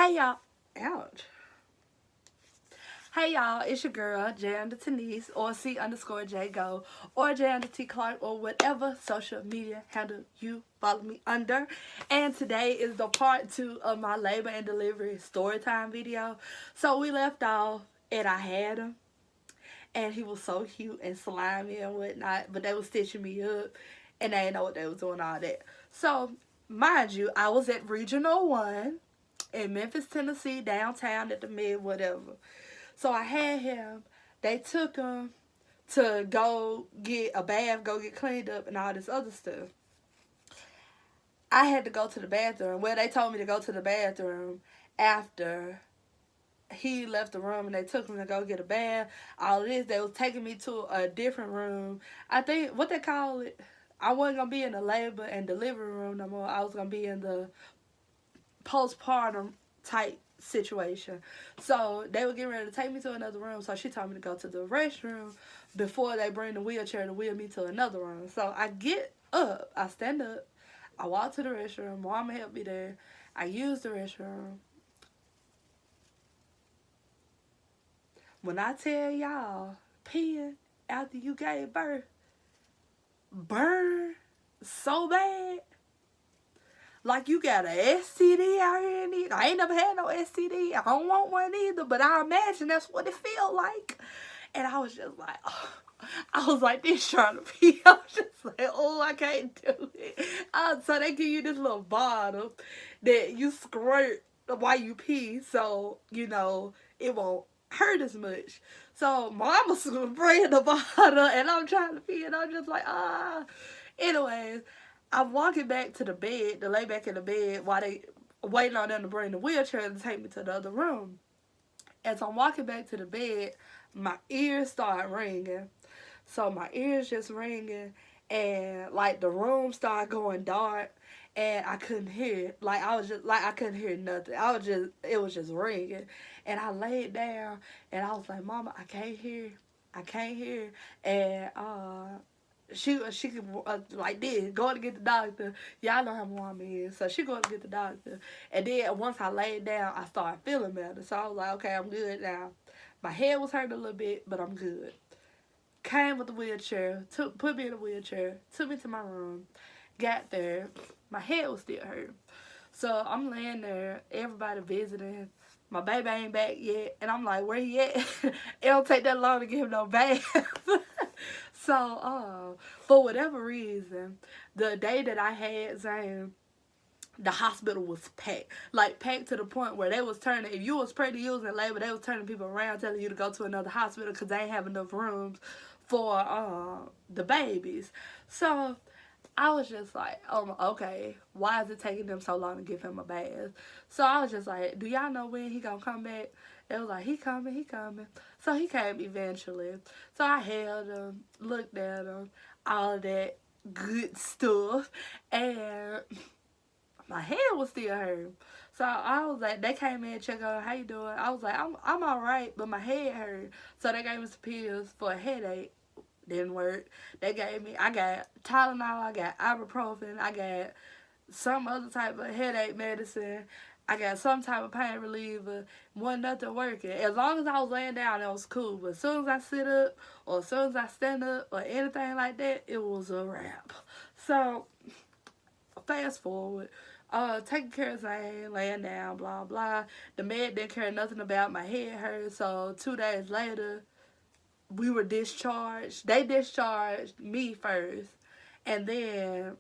Hey y'all, ouch. Hey y'all, it's your girl, JaundraTenice, or C_J_Go, or JaundraTClark, or whatever social media handle you follow me under. And today is the part 2 of my labor and delivery story time video. So we left off, and I had him, and he was so cute and slimy and whatnot, but they was stitching me up, and they didn't know what they was doing all that. So, mind you, I was at Regional 1 in Memphis, Tennessee, downtown at the mid, whatever. So I had him. They took him to go get a bath, go get cleaned up, and all this other stuff. I had to go to the bathroom. Well, they told me to go to the bathroom after he left the room, and they took him to go get a bath. All of this, they was taking me to a different room. I think, what they call it, I wasn't going to be in the labor and delivery room no more. I was going to be in the postpartum type situation. So they were getting ready to take me to another room, so she told me to go to the restroom before they bring the wheelchair to wheel me to another room. So I get up, I stand up, I walk to the restroom, mama helped me there, I use the restroom. When I tell y'all, peeing after you gave birth burn so bad, like you got a STD out here in it. I ain't never had no STD. I don't want one either, but I imagine that's what it feel like. And I was just like, oh. I was like this trying to pee. I was just like, oh, I can't do it. So they give you this little bottle that you squirt while you pee, so, you know, it won't hurt as much. So mama's spraying the bottle, and I'm trying to pee, and I'm just like, ah. Anyways, I'm walking back to the bed, to lay back in the bed while they waiting on them to bring the wheelchair to take me to the other room. As I'm walking back to the bed, my ears start ringing. So my ears just ringing, and like the room started going dark, and I couldn't hear. Like I was just like I couldn't hear nothing. It was just ringing, and I laid down, and I was like, Mama, I can't hear, and she like this, going to get the doctor. Y'all know how my mama is, so she going to get the doctor. And then once I laid down, I started feeling better. So I was like, okay, I'm good now. My head was hurting a little bit, but I'm good. Came with the wheelchair, put me in the wheelchair, took me to my room. Got there, my head was still hurting. So I'm laying there, everybody visiting. My baby ain't back yet, and I'm like, where he at? It don't take that long to get him no bath. So, for whatever reason, the day that I had Zane, the hospital was packed. Like, packed to the point where they was turning, if you was pregnant, you was in labor, they was turning people around, telling you to go to another hospital because they ain't have enough rooms for the babies. So, I was just like, oh, okay, why is it taking them so long to give him a bath? So I was just like, do y'all know when he gonna come back? It was like, he coming. So he came eventually. So I held him, looked at him, all of that good stuff, and my head was still hurting. So I was like, they came in and checked out, how you doing? I was like, I'm all right, but my head hurt. So they gave me some pills for a headache. Didn't work. They gave me, I got Tylenol, I got ibuprofen, I got some other type of headache medicine, I got some type of pain reliever. Wasn't nothing working. As long as I was laying down, it was cool. But as soon as I sit up, or as soon as I stand up, or anything like that, it was a wrap. So, fast forward. Taking care of Zane, laying down, blah, blah. The med didn't care nothing about my head hurt. So, 2 days later, we were discharged. They discharged me first, and then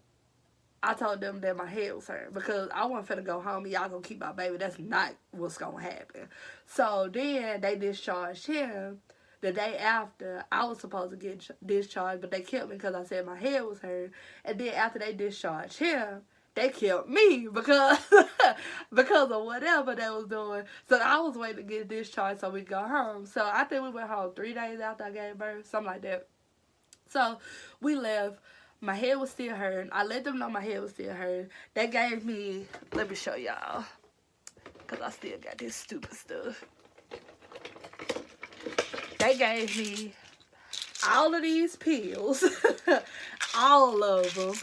I told them that my head was hurting because I wasn't finna go home and y'all gonna keep my baby. That's not what's gonna happen. So then they discharged him. The day after, I was supposed to get discharged, but they kept me because I said my head was hurting. And then after they discharged him, they killed me because of whatever they was doing. So I was waiting to get discharged so we could go home. So I think we went home 3 days after I gave birth, something like that. So we left. My head was still hurting. I let them know my head was still hurting. They gave me, let me show y'all, because I still got this stupid stuff. They gave me all of these pills, all of them.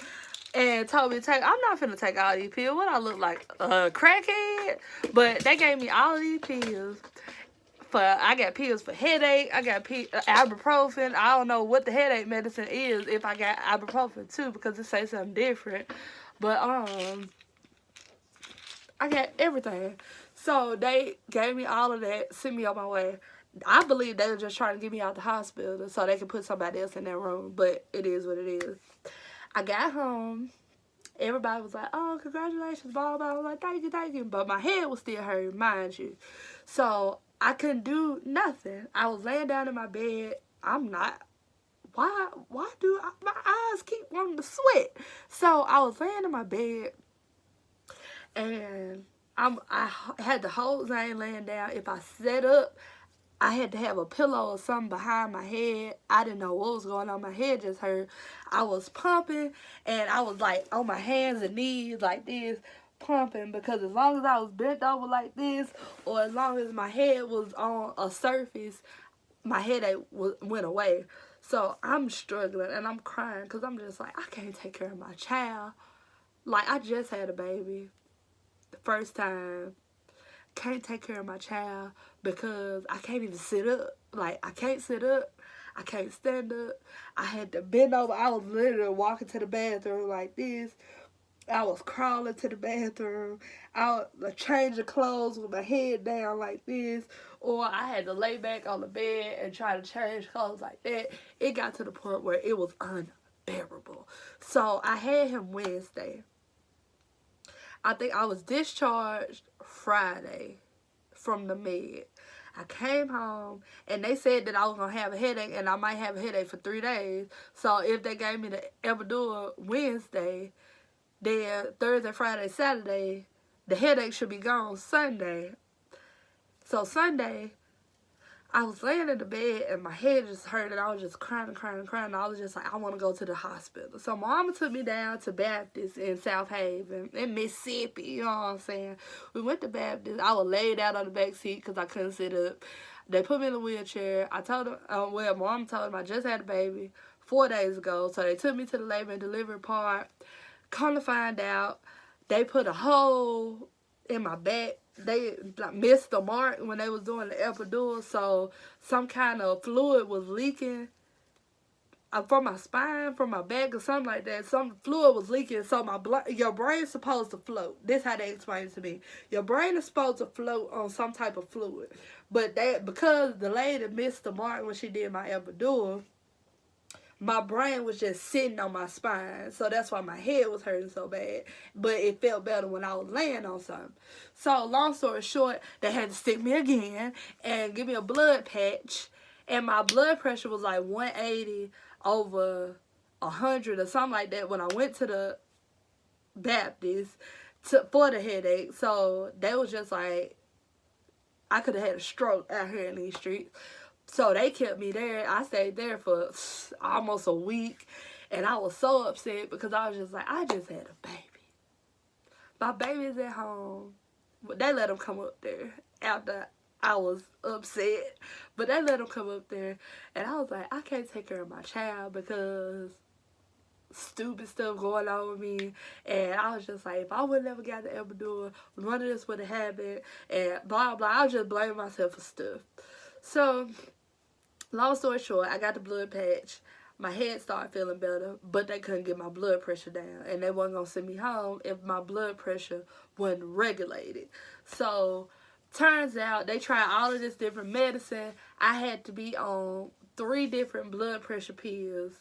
and told me to take. I'm not finna take all these pills. What I look like, a crackhead? But they gave me all these pills. I got pills for headache. I got ibuprofen. I don't know what the headache medicine is if I got ibuprofen too, because it says something different. But I got everything. So they gave me all of that, sent me on my way. I believe they were just trying to get me out the hospital so they could put somebody else in that room. But it is what it is. I got home. Everybody was like, oh, congratulations, blah, blah. I was like, thank you, thank you. But my head was still hurting, mind you. So I couldn't do nothing. I was laying down in my bed. Why do my eyes keep wanting to sweat? So I was laying in my bed, and I had the whole thing laying down. If I sat up, I had to have a pillow or something behind my head. I didn't know what was going on. My head just hurt. I was pumping, and I was like on my hands and knees like this, pumping, because as long as I was bent over like this, or as long as my head was on a surface, my headache went away. So I'm struggling, and I'm crying, because I'm just like, I can't take care of my child. Like, I just had a baby. The first time. Can't take care of my child because I can't even sit up. Like, I can't sit up. I can't stand up. I had to bend over. I was literally walking to the bathroom like this. I was crawling to the bathroom. I would change the clothes with my head down like this. Or I had to lay back on the bed and try to change clothes like that. It got to the point where it was unbearable. So I had him Wednesday. I think I was discharged Friday from the med. I came home, and they said that I was going to have a headache, and I might have a headache for 3 days. So if they gave me the epidural Wednesday, then Thursday, Friday, Saturday, the headache should be gone Sunday. So Sunday, I was laying in the bed, and my head just hurt, and I was just crying and crying and crying. I was just like, I want to go to the hospital. So my mama took me down to Baptist in South Haven, in Mississippi, you know what I'm saying? We went to Baptist. I was laid out on the back seat because I couldn't sit up. They put me in a wheelchair. I told them, my mom told them I just had a baby 4 days ago. So they took me to the labor and delivery part. Come to find out, they put a hole in my back. They missed the mark when they was doing the epidural, so some kind of fluid was leaking from my spine, from my back, or something like that. Some fluid was leaking, so your brain's supposed to float. This is how they explained it to me. Your brain is supposed to float on some type of fluid, but because the lady missed the mark when she did my epidural, my brain was just sitting on my spine. So that's why my head was hurting so bad. But it felt better when I was laying on something. So long story short, they had to stick me again and give me a blood patch. And my blood pressure was like 180 over 100 or something like that when I went to the Baptist for the headache. So they was just like, I could have had a stroke out here in these streets. So they kept me there. I stayed there for almost a week. And I was so upset because I was just like, I just had a baby. My baby's at home. But they let him come up there after I was upset. But they let him come up there. And I was like, I can't take care of my child because stupid stuff going on with me. And I was just like, if I would have never got the epidural, none of this would have happened. And blah, blah. I was just blaming myself for stuff. So, long story short, I got the blood patch. My head started feeling better, but they couldn't get my blood pressure down. And they wasn't going to send me home if my blood pressure wasn't regulated. So, turns out they tried all of this different medicine. I had to be on 3 different blood pressure pills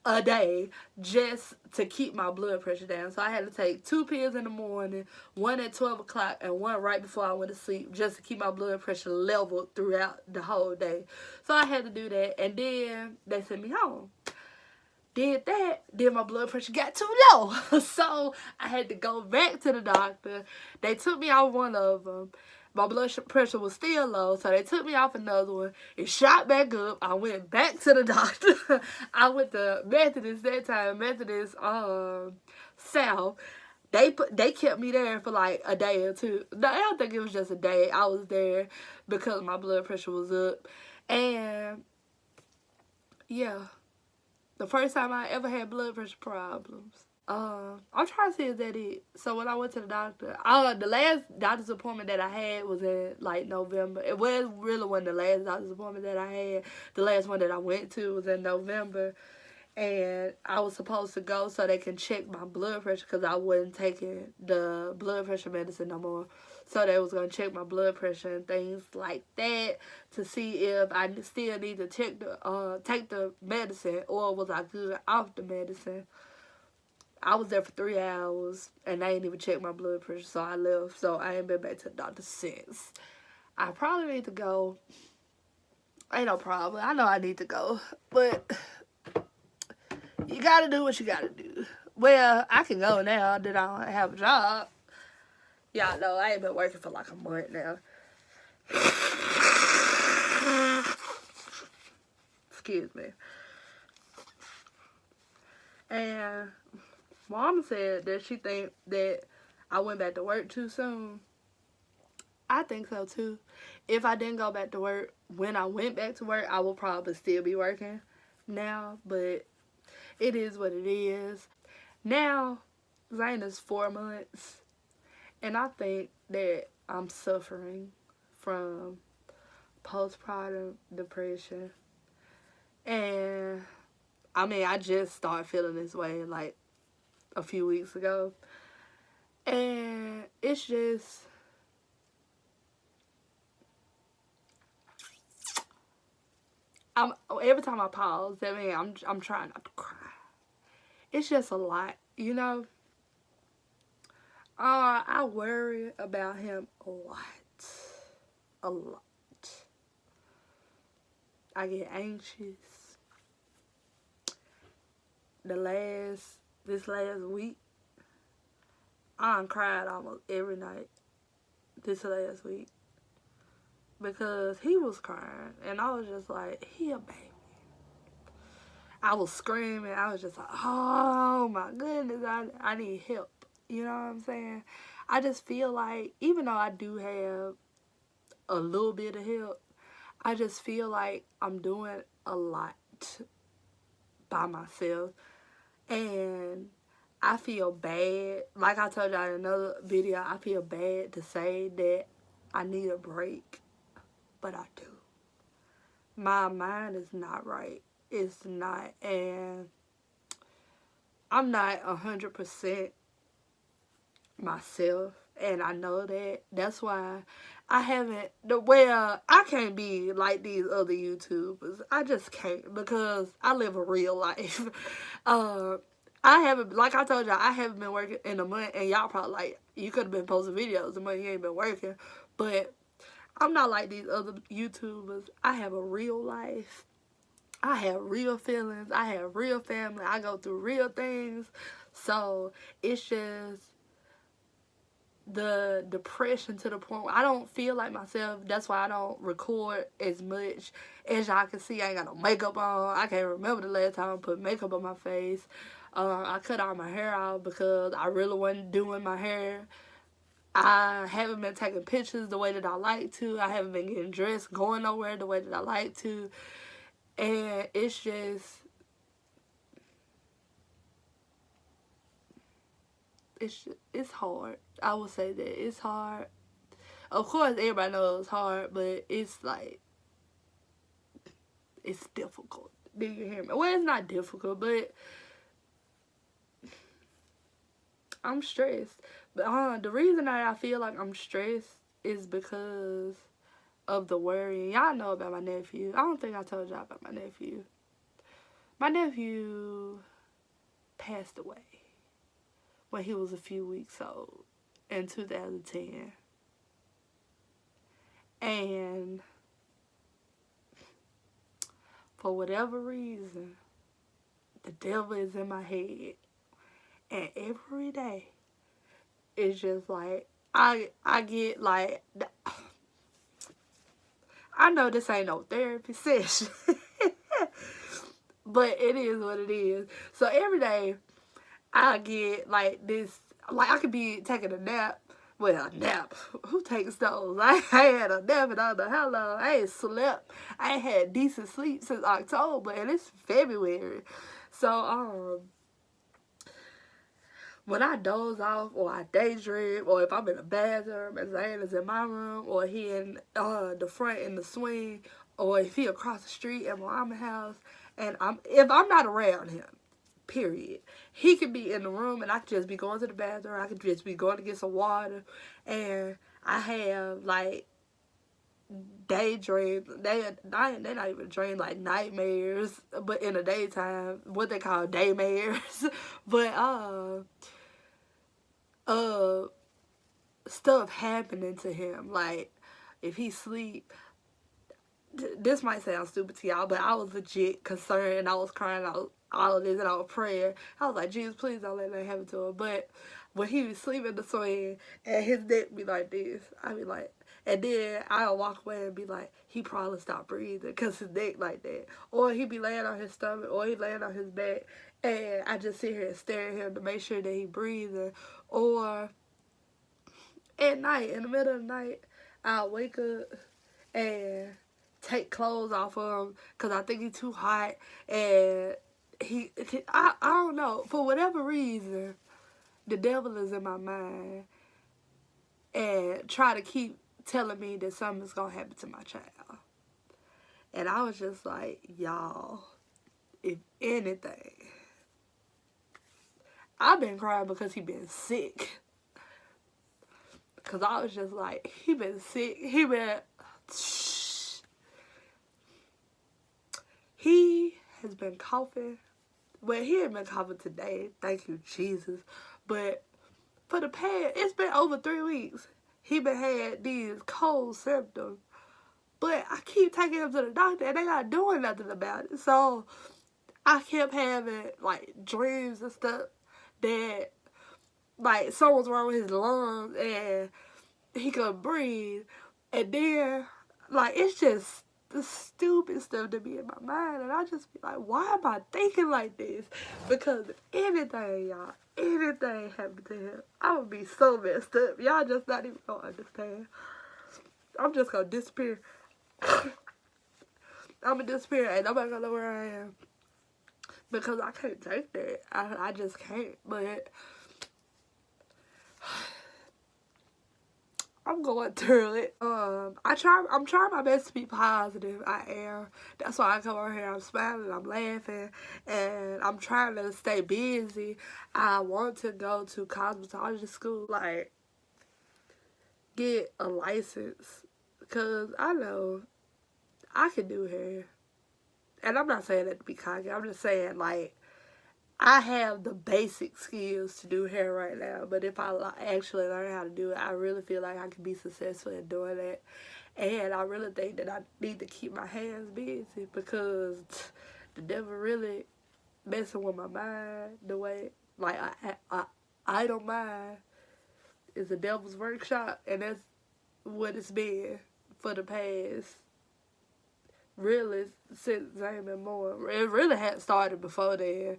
a day just to keep my blood pressure down. So I had to take 2 pills in the morning, 1 at 12 o'clock, and 1 right before I went to sleep, just to keep my blood pressure leveled throughout the whole day. So I had to do that, and then they sent me home. Did that, then my blood pressure got too low. So I had to go back to the doctor. They took me off one of them. My blood pressure was still low, so they took me off another one. It shot back up. I went back to the doctor. I went to Methodist that time, Methodist South. They kept me there for like a day or two. No, I don't think it was just a day. I was there because my blood pressure was up. And yeah. The first time I ever had blood pressure problems. I'm trying to see if that it. So when I went to the doctor, the last doctor's appointment that I had was in like November. It was really wasn't the last doctor's appointment that I had. The last one that I went to was in November. And I was supposed to go so they can check my blood pressure because I wasn't taking the blood pressure medicine no more. So they was going to check my blood pressure and things like that to see if I still need to take the medicine or was I good off the medicine. I was there for 3 hours and they ain't even checked my blood pressure, so I left. So I ain't been back to the doctor since. I probably need to go. Ain't no problem. I know I need to go. But you gotta do what you gotta do. Well, I can go now that I don't have a job. Y'all know I ain't been working for like a month now. Excuse me. And Mom said that she think that I went back to work too soon. I think so too. If I didn't go back to work when I went back to work, I would probably still be working now. But it is what it is. Now, Zane is 4 months. And I think that I'm suffering from postpartum depression. And, I mean, I just started feeling this way, like, a few weeks ago. And it's just... every time I pause, I mean, I'm trying not to cry. It's just a lot, you know? I worry about him a lot. A lot. I get anxious. This last week, I cried almost every night this last week. Because he was crying. And I was just like, he a baby. I was screaming. I was just like, oh my goodness, I need help. You know what I'm saying? I just feel like, even though I do have a little bit of help, I just feel like I'm doing a lot by myself. And I feel bad. Like I told y'all in another video, I feel bad to say that I need a break. But I do. My mind is not right. It's not. And I'm not 100% myself. And I know that. That's why I haven't... I can't be like these other YouTubers. I just can't. Because I live a real life. I haven't... Like I told y'all, I haven't been working in a month. And y'all probably like, you could have been posting videos the month you ain't been working. But I'm not like these other YouTubers. I have a real life. I have real feelings. I have real family. I go through real things. So, it's just the depression to the point where I don't feel like myself. That's why I don't record as much. As y'all can see, I ain't got no makeup on. I can't remember the last time I put makeup on my face. I cut all my hair off because I really wasn't doing my hair. I haven't been taking pictures the way that I like to. I haven't been getting dressed, going nowhere the way that I like to. And it's just... It's hard. I would say that. It's hard. Of course, everybody knows it's hard, but it's like... It's difficult. Do you hear me? Well, it's not difficult, but... I'm stressed. But the reason that I feel like I'm stressed is because of the worry. Y'all know about my nephew. I don't think I told y'all about my nephew. My nephew passed away when he was a few weeks old in 2010. And for whatever reason, the devil is in my head. And every day, it's just like, I get like, I know this ain't no therapy session, but it is what it is. So every day, I get like this, like I could be taking a nap. Well, a nap. Who takes those? I had a nap and I don't know how long. I ain't slept. I ain't had decent sleep since October, and it's February. So, when I doze off or I daydream or if I'm in the bathroom and Zane is in my room or he in the front in the swing or if he across the street at my mama's house and if I'm not around him, period, he could be in the room and I could just be going to the bathroom, I could just be going to get some water, and I have like daydreams. They're not even dreams, like nightmares, but in the daytime, what they call daymares. But stuff happening to him, like if he sleep. This might sound stupid to y'all, but I was legit concerned and I was crying out all of this and I was praying. I was like, Jesus, please don't let that happen to him. But when he was sleeping in the swing and his neck be like this, I be like, and then I'll walk away and be like, he probably stopped breathing because his neck like that. Or he be laying on his stomach or he laying on his back and I just sit here and stare at him to make sure that he breathing. Or at night, in the middle of the night, I'll wake up and take clothes off of him because I think he's too hot, and I don't know, for whatever reason, the devil is in my mind and try to keep telling me that something's gonna happen to my child. And I was just like, y'all, if anything, I've been crying because he been sick. Because I was just like, he been sick. He has been coughing. Well, he ain't been coughing today. Thank you, Jesus. But for the past, it's been over 3 weeks. He been had these cold symptoms. But I keep taking him to the doctor and they not doing nothing about it. So I kept having like dreams and stuff that like something's wrong with his lungs and he couldn't breathe. And then like it's just the stupid stuff to be in my mind, and I just be like, why am I thinking like this? Because if anything, y'all, anything happened to him, I would be so messed up. Y'all just not even gonna understand. I'm just gonna disappear. I'm gonna disappear and nobody gonna know where I am. Because I can't take that. I just can't. But I'm going through it. I'm trying my best to be positive. I am. That's why I come over here. I'm smiling, I'm laughing, and I'm trying to stay busy. I want to go to cosmetology school, like get a license, because I know I can do hair. And I'm not saying that to be cocky. I'm just saying, like, I have the basic skills to do hair right now, but if I actually learn how to do it, I really feel like I can be successful in doing that. And I really think that I need to keep my hands busy because the devil really messing with my mind the way, like, I idle mind is the devil's workshop, and that's what it's been for the past, really, since Zane and more. It really had started before then.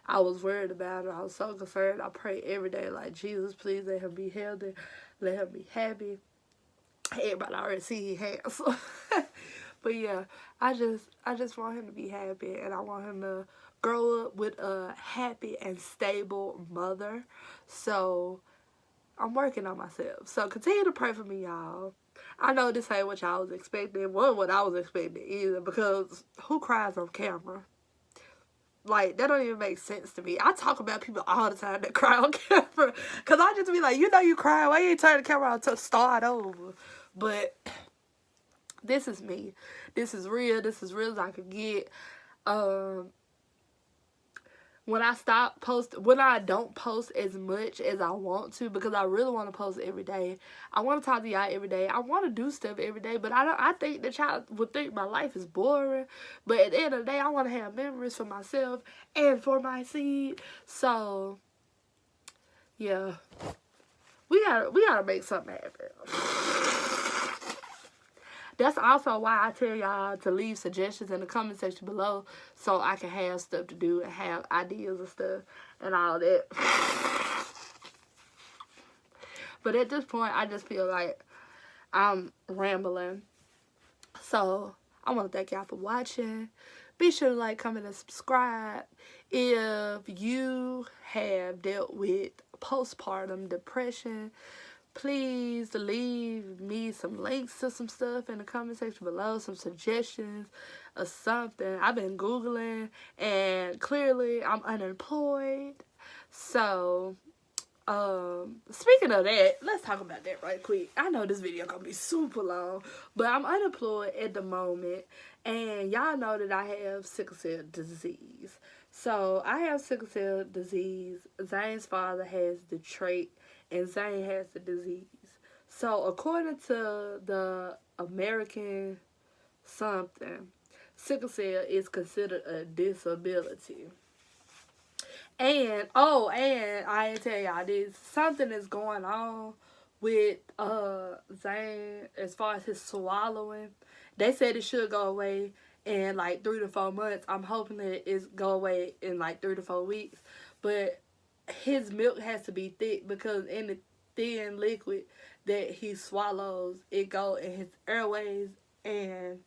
I was worried about it. I was so concerned. I pray every day, like, Jesus, please let him be healthy. Let him be happy. Everybody already see he handsome. But yeah, I just want him to be happy, and I want him to grow up with a happy and stable mother. So I'm working on myself. So continue to pray for me, y'all. I know this ain't what y'all was expecting. Wasn't what I was expecting either, because who cries on camera? Like, that don't even make sense to me. I talk about people all the time that cry on camera. Because I just be like, you know you cry. Why you ain't turn the camera on to start over? But this is me. This is real. This is real as I could get. When I don't post as much as I want to, because I really want to post every day. I want to talk to y'all every day. I want to do stuff every day, but I think that y'all would think my life is boring. But at the end of the day, I want to have memories for myself and for my seed. So, yeah. We gotta make something happen. That's also why I tell y'all to leave suggestions in the comment section below so I can have stuff to do and have ideas and stuff and all that. But at this point, I just feel like I'm rambling. So, I want to thank y'all for watching. Be sure to like, comment, and subscribe. If you have dealt with postpartum depression, please leave me some links to some stuff in the comment section below, some suggestions or something. I've been Googling, and clearly I'm unemployed. So, speaking of that, let's talk about that right quick. I know this video gonna be super long, but I'm unemployed at the moment, and y'all know that I have sickle cell disease. So, I have sickle cell disease. Zane's father has the trait, and Zane has the disease. So, according to the American something, sickle cell is considered a disability. And, and I didn't tell y'all this. Something is going on with Zane as far as his swallowing. They said it should go away in like 3 to 4 months. I'm hoping that it's go away in like 3 to 4 weeks. But his milk has to be thick, because in the thin liquid that he swallows, it go in his airways, and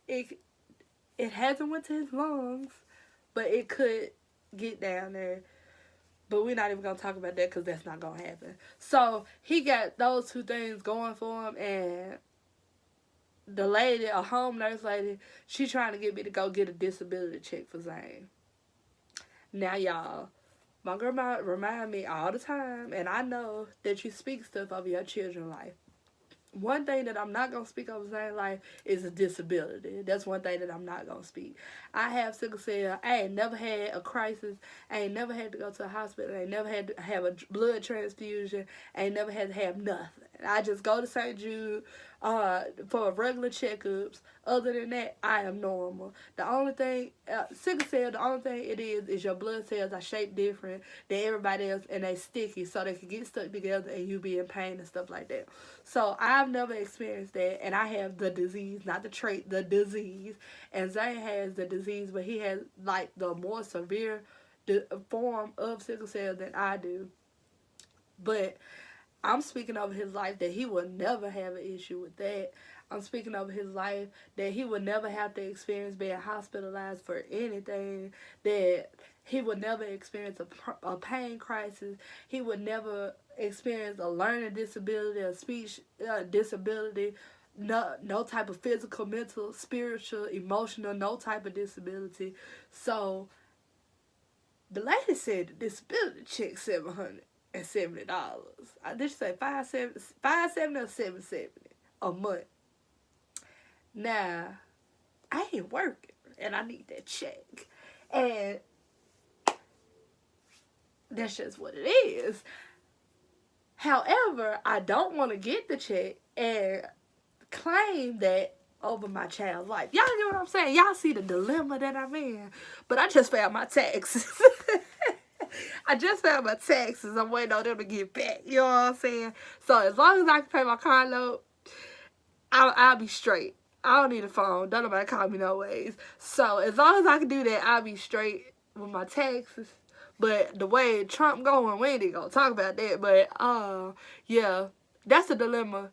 it hasn't went to his lungs, but it could get down there. But we're not even going to talk about that, because that's not going to happen. So, he got those two things going for him, and the lady, a home nurse lady, she trying to get me to go get a disability check for Zane. Now, y'all, my grandma remind me all the time, and I know that you speak stuff over your children's life. One thing that I'm not going to speak over Zane's life is a disability. That's one thing that I'm not going to speak. I have sickle cell. I ain't never had a crisis. I ain't never had to go to a hospital. I ain't never had to have a blood transfusion. I ain't never had to have nothing. I just go to St. Jude for regular checkups. Other than that, I am normal. The only thing, sickle cell, the only thing it is your blood cells are shaped different than everybody else, and they sticky, so they can get stuck together and you be in pain and stuff like that. So I've never experienced that, and I have the disease, not the trait, the disease. And Zane has the disease, but he has like the more severe form of sickle cell than I do. But I'm speaking over his life that he will never have an issue with that. I'm speaking over his life that he would never have to experience being hospitalized for anything, that he would never experience a pain crisis. He would never experience a learning disability, a speech disability, no type of physical, mental, spiritual, emotional, no type of disability. So, the lady said the disability check $770. Did she say $570 or $770 a month? Now, I ain't working, and I need that check. And that's just what it is. However, I don't want to get the check and claim that over my child's life. Y'all get what I'm saying? Y'all see the dilemma that I'm in. But I just filed my taxes. I just filed my taxes. I'm waiting on them to get back. You know what I'm saying? So as long as I can pay my car note, I'll be straight. I don't need a phone. Don't nobody call me no ways. So as long as I can do that, I'll be straight with my taxes. But the way Trump going, we ain't even gonna talk about that. But yeah, that's the dilemma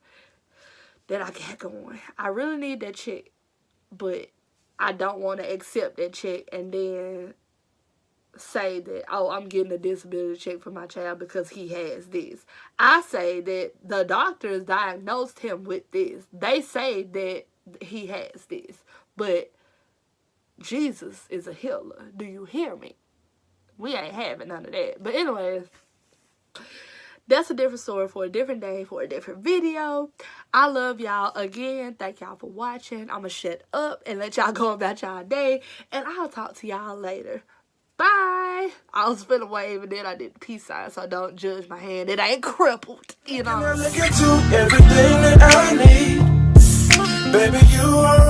that I got going. I really need that check, but I don't want to accept that check and then say that, oh, I'm getting a disability check for my child because he has this. I say that the doctors diagnosed him with this. They say that he has this, but Jesus is a healer. Do you hear me? We ain't having none of that. But anyways, that's a different story for a different day, for a different video. I love y'all. Again, thank y'all for watching. I'm going to shut up and let y'all go about y'all day, and I'll talk to y'all later. Bye. I was finna wave and then I did the peace sign, so don't judge my hand. It ain't crippled, you know. Look into everything that I need. Baby, you are